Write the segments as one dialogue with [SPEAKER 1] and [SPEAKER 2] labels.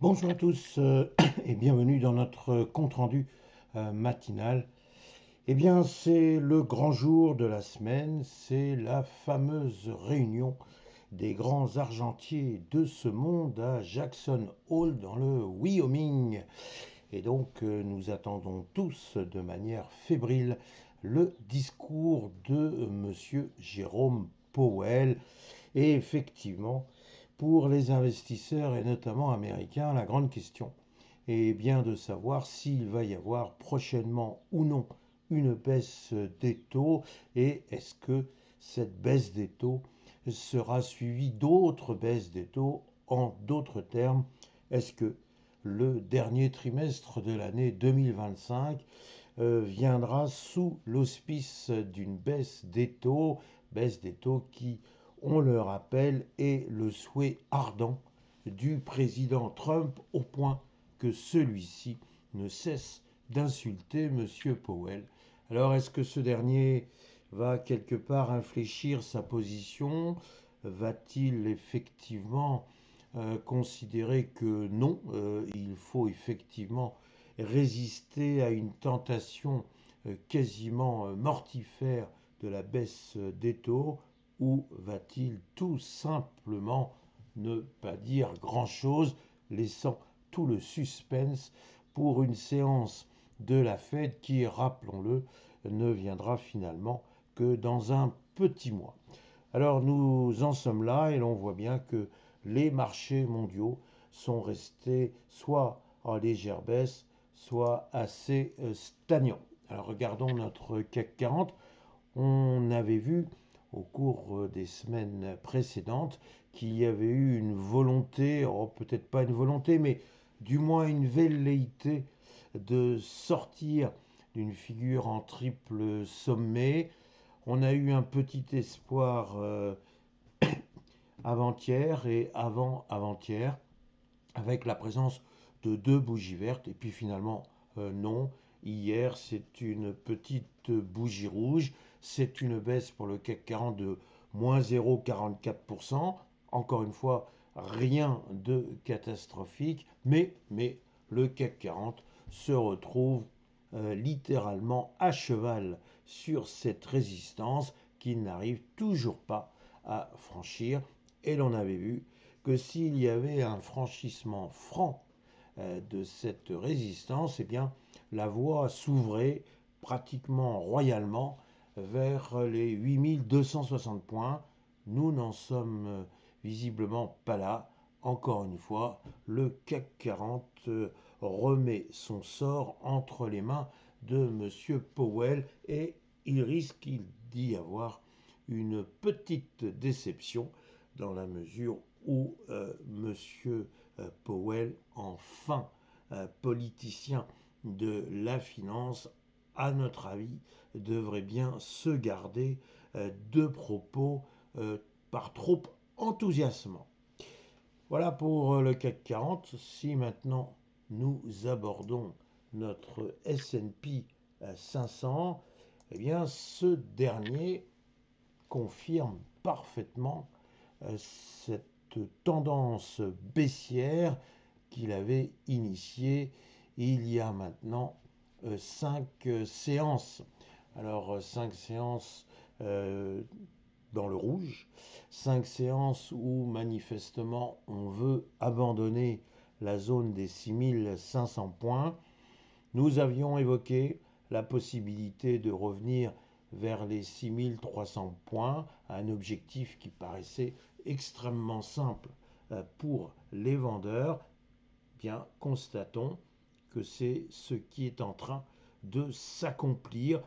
[SPEAKER 1] Bonjour à tous et bienvenue dans notre compte-rendu matinal. Eh bien, c'est le grand jour de la semaine, c'est la fameuse réunion des grands argentiers de ce monde à Jackson Hole dans le Wyoming. Et donc, nous attendons tous de manière fébrile le discours de Monsieur Jérôme Powell. Et effectivement, pour les investisseurs et notamment américains, la grande question est bien de savoir s'il va y avoir prochainement ou non une baisse des taux et est-ce que cette baisse des taux sera suivie d'autres baisses des taux. En d'autres termes, est-ce que le dernier trimestre de l'année 2025 viendra sous l'auspice d'une baisse des taux qui, on le rappelle, est le souhait ardent du président Trump au point que celui-ci ne cesse d'insulter M. Powell. Alors est-ce que ce dernier va quelque part infléchir sa position? Va-t-il effectivement considérer que non, il faut effectivement résister à une tentation quasiment mortifère de la baisse des taux, ou va-t-il tout simplement ne pas dire grand-chose, laissant tout le suspense pour une séance de la Fed qui, rappelons-le, ne viendra finalement que dans un petit mois. Alors nous en sommes là et l'on voit bien que les marchés mondiaux sont restés soit en légère baisse, soit assez stagnants. Alors regardons notre CAC 40. On avait vu au cours des semaines précédentes qu'il y avait eu une volonté, oh, peut-être pas une volonté, mais du moins une velléité de sortir d'une figure en triple sommet. On a eu un petit espoir avant-hier et avant-avant-hier avec la présence de deux bougies vertes et puis finalement non. Hier c'est une petite bougie rouge, c'est une baisse pour le CAC 40 de moins 0,44%. Encore une fois, rien de catastrophique, mais le CAC 40 se retrouve littéralement à cheval sur cette résistance qu'il n'arrive toujours pas à franchir. Et l'on avait vu que s'il y avait un franchissement franc de cette résistance, eh bien, la voie s'ouvrait pratiquement royalement vers les 8260 points. Nous n'en sommes visiblement pas là. Encore une fois, le CAC 40 remet son sort entre les mains de M. Powell et il risque d'y avoir une petite déception dans la mesure où M. Powell, enfin politicien de la finance, à notre avis, devrait bien se garder de propos par trop enthousiasmants. Voilà pour le CAC 40. Si maintenant nous abordons notre S&P 500, eh bien ce dernier confirme parfaitement cette tendance baissière qu'il avait initiée il y a maintenant 5 séances. Alors 5 séances dans le rouge, 5 séances où manifestement on veut abandonner la zone des 6500 points. Nous avions évoqué la possibilité de revenir vers les 6300 points, un objectif qui paraissait extrêmement simple pour les vendeurs. Bien, constatons que c'est ce qui est en train de s'accomplir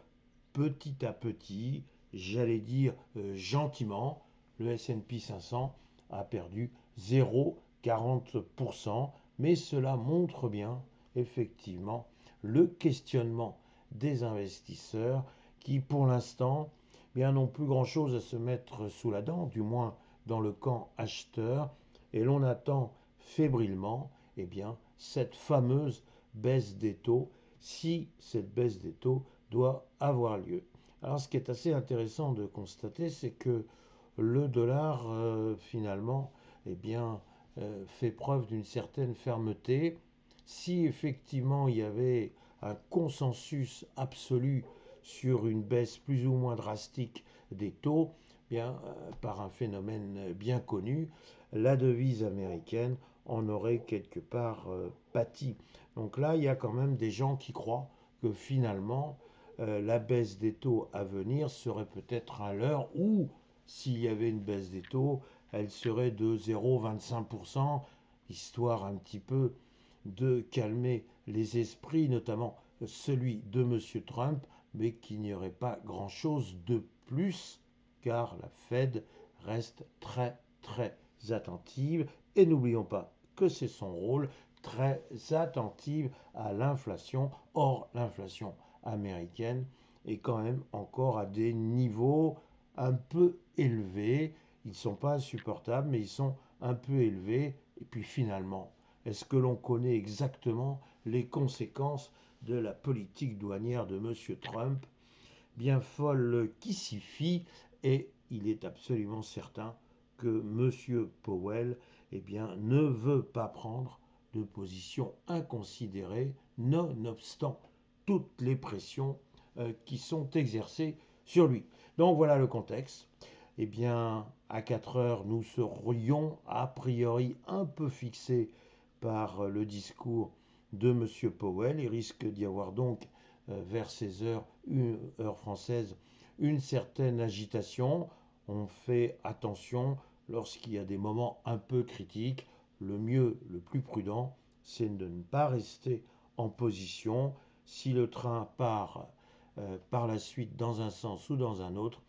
[SPEAKER 1] petit à petit, j'allais dire gentiment. Le S&P 500 a perdu 0,40%, mais cela montre bien effectivement le questionnement des investisseurs qui pour l'instant bien n'ont plus grand chose à se mettre sous la dent, du moins dans le camp acheteur, et l'on attend fébrilement eh bien, cette fameuse baisse des taux, si cette baisse des taux doit avoir lieu. Alors ce qui est assez intéressant de constater, c'est que le dollar finalement eh bien, fait preuve d'une certaine fermeté. Si effectivement il y avait un consensus absolu sur une baisse plus ou moins drastique des taux, bien, par un phénomène bien connu, la devise américaine en aurait quelque part pâti. Donc là, il y a quand même des gens qui croient que finalement, la baisse des taux à venir serait peut-être à l'heure où, s'il y avait une baisse des taux, elle serait de 0,25%, histoire un petit peu de calmer les esprits, notamment celui de M. Trump, mais qu'il n'y aurait pas grand-chose de plus, car la Fed reste très très attentive, et n'oublions pas que c'est son rôle, très attentive à l'inflation. Or, l'inflation américaine est quand même encore à des niveaux un peu élevés. Ils ne sont pas insupportables, mais ils sont un peu élevés. Et puis finalement, est-ce que l'on connaît exactement les conséquences de la politique douanière de M. Trump? Bien folle qui s'y fie, et il est absolument certain que M. Powell ne veut pas prendre de position inconsidérée, nonobstant toutes les pressions qui sont exercées sur lui. Donc voilà le contexte. À 4 heures, nous serions a priori un peu fixés par le discours de M. Powell. Il risque d'y avoir donc vers 16 heures, heure française, une certaine agitation. On fait attention lorsqu'il y a des moments un peu critiques. Le mieux, le plus prudent, c'est de ne pas rester en position. Si le train part par la suite dans un sens ou dans un autre,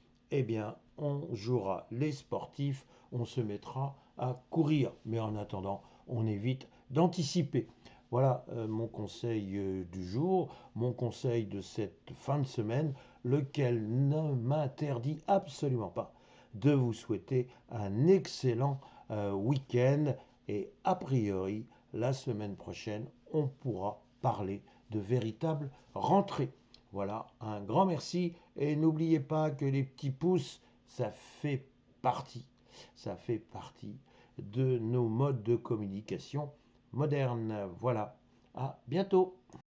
[SPEAKER 1] on jouera les sportifs, on se mettra à courir. Mais en attendant, on évite d'anticiper. Voilà mon conseil du jour, mon conseil de cette fin de semaine, lequel ne m'interdit absolument pas de vous souhaiter un excellent week-end. Et a priori, la semaine prochaine, on pourra parler de véritable rentrée. Voilà, un grand merci et n'oubliez pas que les petits pouces, fait partie, ça fait partie de nos modes de communication modernes. Voilà, à bientôt.